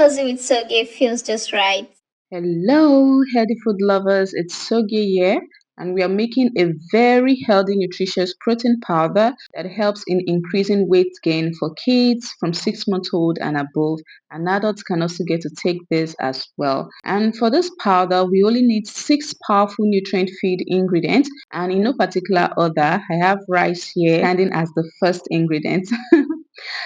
Cozy with Soge feels just right. Hello, healthy food lovers. It's Sogi here, and we are making a very healthy, nutritious protein powder that helps in increasing weight gain for kids from 6 months old and above. And adults can also get to take this as well. And for this powder, we only need six powerful nutrient feed ingredients, and in no particular order. I have rice here standing as the first ingredient.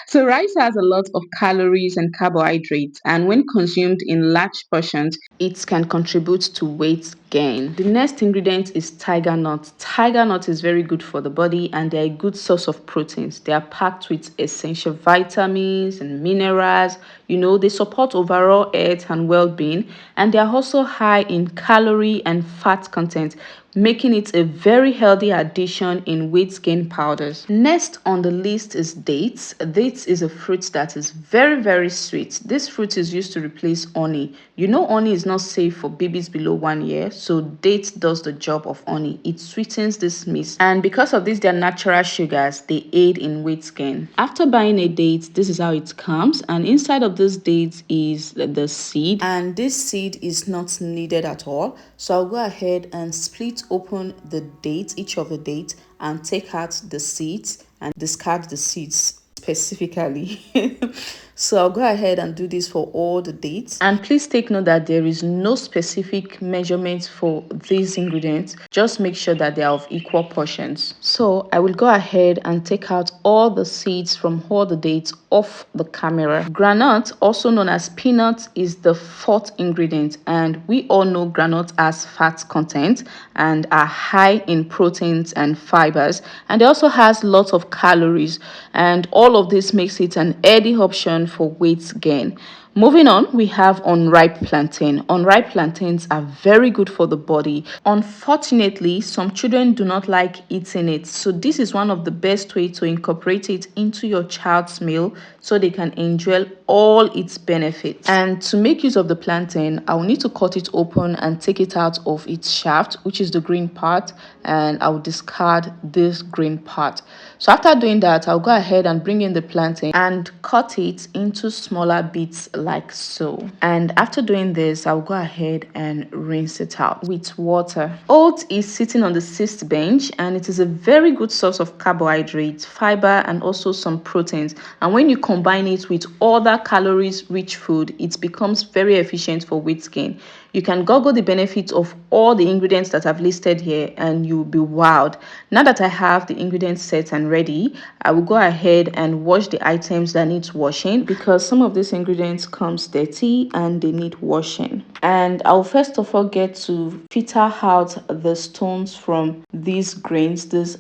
So rice has a lot of calories and carbohydrates, and when consumed in large portions, it can contribute to weight gain. The next ingredient is tiger nut. Tiger nut is very good for the body and they're a good source of proteins. They are packed with essential vitamins and minerals. They support overall health and well-being, and they are also high in calorie and fat content, making it a very healthy addition in weight gain powders. Next on the list is dates. Dates is a fruit that is very, very sweet. This fruit is used to replace honey. Honey is not safe for babies below 1 year, so date does the job of honey. It sweetens this mix, and because of this, they're natural sugars. They aid in weight gain. After buying a date, this is how it comes, and inside of this date is the seed, and this seed is not needed at all. So I'll go ahead and split open the date, each of the dates, and take out the seeds and discard the seeds specifically. So I'll go ahead and do this for all the dates. And please take note that there is no specific measurement for these ingredients. Just make sure that they are of equal portions. So I will go ahead and take out all the seeds from all the dates off the camera. Groundnut, also known as peanut, is the fourth ingredient, and we all know groundnut has fat content and are high in proteins and fibers, and it also has lots of calories, and all of this makes it an healthy option for weight gain. Moving on, we have unripe plantain. Unripe plantains are very good for the body. Unfortunately, some children do not like eating it. So this is one of the best way to incorporate it into your child's meal so they can enjoy all its benefits. And to make use of the plantain, I will need to cut it open and take it out of its shaft, which is the green part, and I will discard this green part. So after doing that, I'll go ahead and bring in the plantain and cut it into smaller bits like so. And after doing this, I'll go ahead and rinse it out with water. Oats is sitting on the sixth bench, and it is a very good source of carbohydrates, fiber, and also some proteins. And when you combine it with other calories rich food, it becomes very efficient for weight gain. You can google the benefits of all the ingredients that I've listed here and you'll be wowed. Now that I have the ingredients set and ready, I will go ahead and wash the items that need washing, because some of these ingredients comes dirty and they need washing. And I'll first of all get to filter out the stones from these grains, these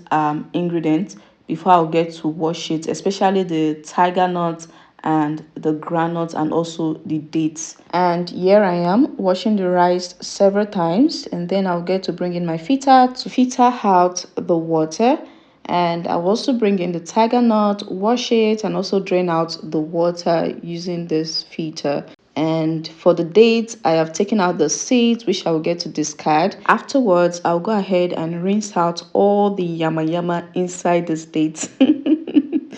ingredients, before I'll get to wash it, especially the tiger nut and the groundnut and also the dates. And here I am washing the rice several times, and then I'll get to bring in my filter to filter out the water. And I'll also bring in the tiger nut, wash it, and also drain out the water using this filter. And for the dates, I have taken out the seeds, which I will get to discard. Afterwards, I'll go ahead and rinse out all the yama yama inside this dates.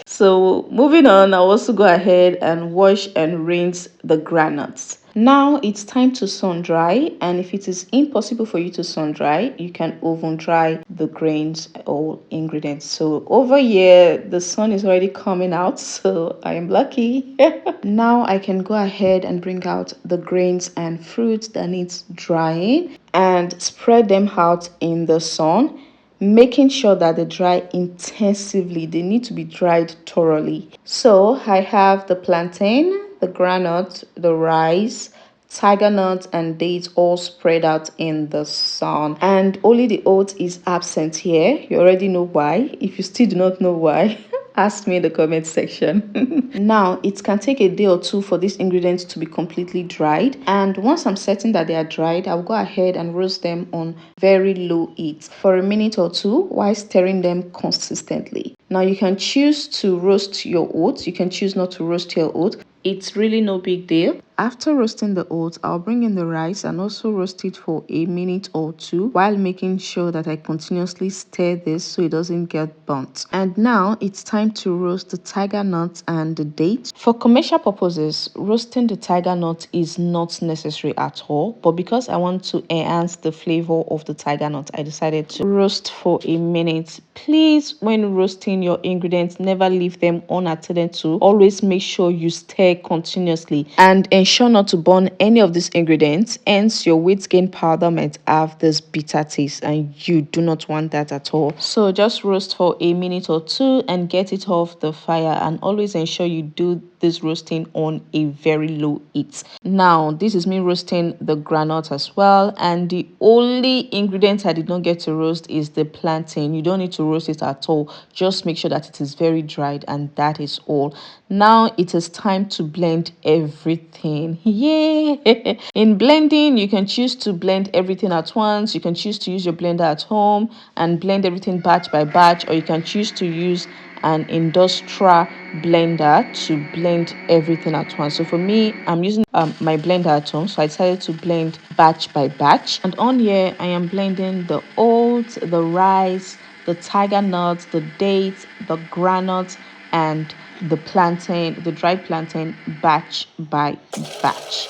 So moving on, I'll also go ahead and wash and rinse the granules. Now it's time to sun dry, and if it is impossible for you to sun dry, you can oven dry the grains or ingredients. So over here, the sun is already coming out, so I am lucky. Now I can go ahead and bring out the grains and fruits that needs drying and spread them out in the sun, making sure that they dry intensively. They need to be dried thoroughly. So I have the plantain, the groundnut, the rice, tiger nut, and dates all spread out in the sun, and only the oats is absent here. You already know why. If you still do not know why, ask me in the comment section. Now it can take a day or two for these ingredients to be completely dried, and once I'm certain that they are dried, I'll go ahead and roast them on very low heat for a minute or two while stirring them consistently. Now you can choose to roast your oats, you can choose not to roast your oats. It's really no big deal. After roasting the oats, I'll bring in the rice and also roast it for a minute or two while making sure that I continuously stir this so it doesn't get burnt. And now it's time to roast the tiger nuts and the dates. For commercial purposes, roasting the tiger nut is not necessary at all, but because I want to enhance the flavor of the tiger nut, I decided to roast for a minute. Please, when roasting your ingredients, never leave them unattended to. Always make sure you stir continuously and ensure not to burn any of these ingredients, hence your weight gain powder might have this bitter taste and you do not want that at all. So just roast for a minute or two and get it off the fire, and always ensure you do this roasting on a very low heat. Now this is me roasting the groundnut as well, and the only ingredient I did not get to roast is the plantain. You don't need to roast it at all, just make sure that it is very dried, and that is all. Now it is time to blend everything. Yay! In blending, you can choose to blend everything at once, you can choose to use your blender at home and blend everything batch by batch, or you can choose to use an industrial blender to blend everything at once. So for me, I'm using my blender at home, so I decided to blend batch by batch. And on here I am blending the oats, the rice, the tiger nuts, the dates, the groundnut, and the plantain, the dried plantain, batch by batch.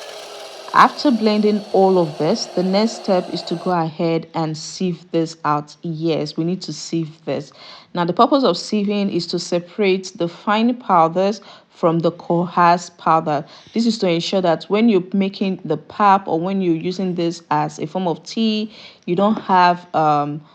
After blending all of this, the next step is to go ahead and sieve this out. Yes, we need to sieve this. Now, the purpose of sieving is to separate the fine powders from the coarse powder. This is to ensure that when you're making the pap or when you're using this as a form of tea, you don't have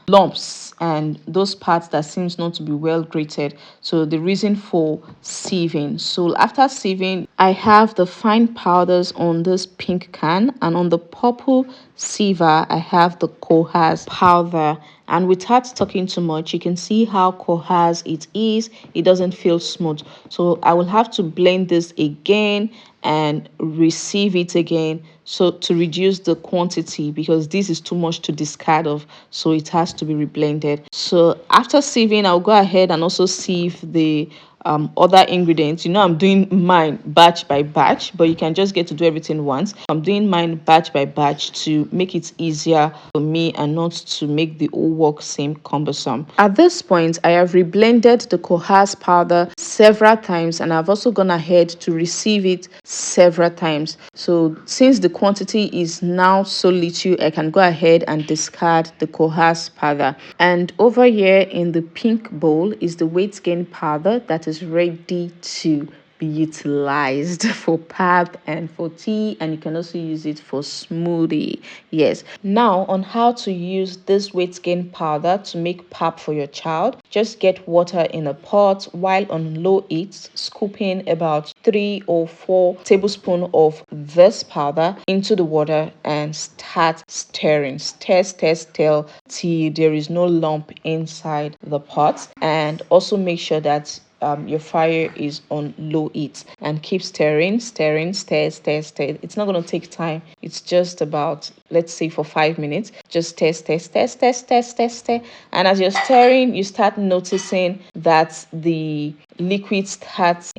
lumps and those parts that seems not to be well grated. So the reason for sieving. So after sieving, I have the fine powders on this pink can, and on the purple siever I have the coarse powder. And without talking too much, you can see how coarse it is. It doesn't feel smooth, so I will have to blend this again and receive it again, so to reduce the quantity, because this is too much to discard of, so it has to be reblended. So after sieving, I'll go ahead and also sieve the other ingredients. I'm doing mine batch by batch, but you can just get to do everything once. I'm doing mine batch by batch to make it easier for me and not to make the whole work seem cumbersome. At this point, I have reblended the coarse powder several times, and I've also gone ahead to receive it several times. So since the quantity is now so little, I can go ahead and discard the coarse powder. And over here in the pink bowl is the weight gain powder that is ready to be utilized for pap and for tea, and you can also use it for smoothie. Yes, now on how to use this weight gain powder to make pap for your child. Just get water in a pot, while on low heat scoop in about 3 or 4 tablespoons of this powder into the water and start stirring. Stir till there is no lump inside the pot, and also make sure that your fire is on low heat, and keep stir. It's not going to take time. It's just about, let's say, for 5 minutes. Just stir. And as you're stirring, you start noticing that the liquid starts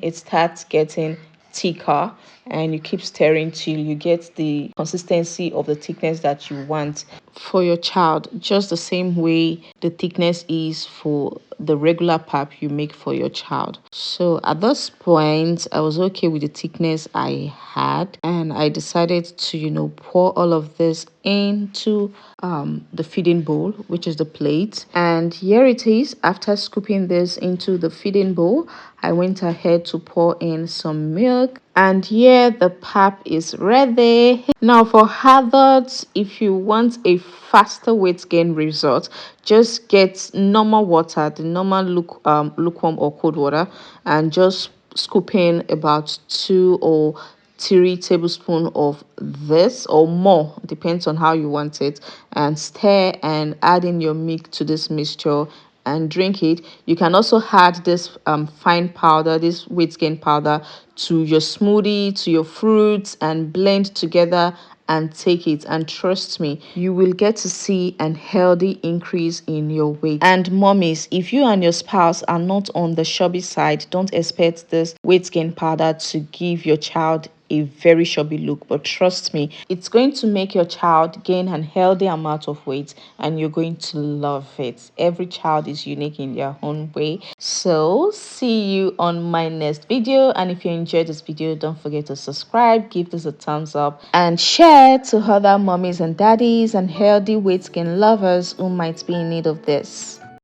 getting thicker, and you keep stirring till you get the consistency of the thickness that you want for your child, just the same way the thickness is for the regular pap you make for your child. So at this point, I was okay with the thickness I had, and I decided to pour all of this into the feeding bowl, which is the plate. And here it is. After scooping this into the feeding bowl, I went ahead to pour in some milk, and here the pap is ready. Now for adults, if you want a faster weight gain result, just get normal water, the normal lukewarm or cold water, and just scoop in about 2 or 3 tablespoons of this or more, depends on how you want it, and stir and add in your milk to this mixture and drink it. You can also add this fine powder, this weight gain powder, to your smoothie, to your fruits, and blend together and take it. And trust me, you will get to see an healthy increase in your weight. And mommies, if you and your spouse are not on the chubby side, don't expect this weight gain powder to give your child a very chubby look, but trust me, it's going to make your child gain an healthy amount of weight and you're going to love it. Every child is unique in their own way. So see you on my next video, and if you enjoyed this video, don't forget to subscribe, give this a thumbs up, and share to other mommies and daddies and healthy weight gain lovers who might be in need of this.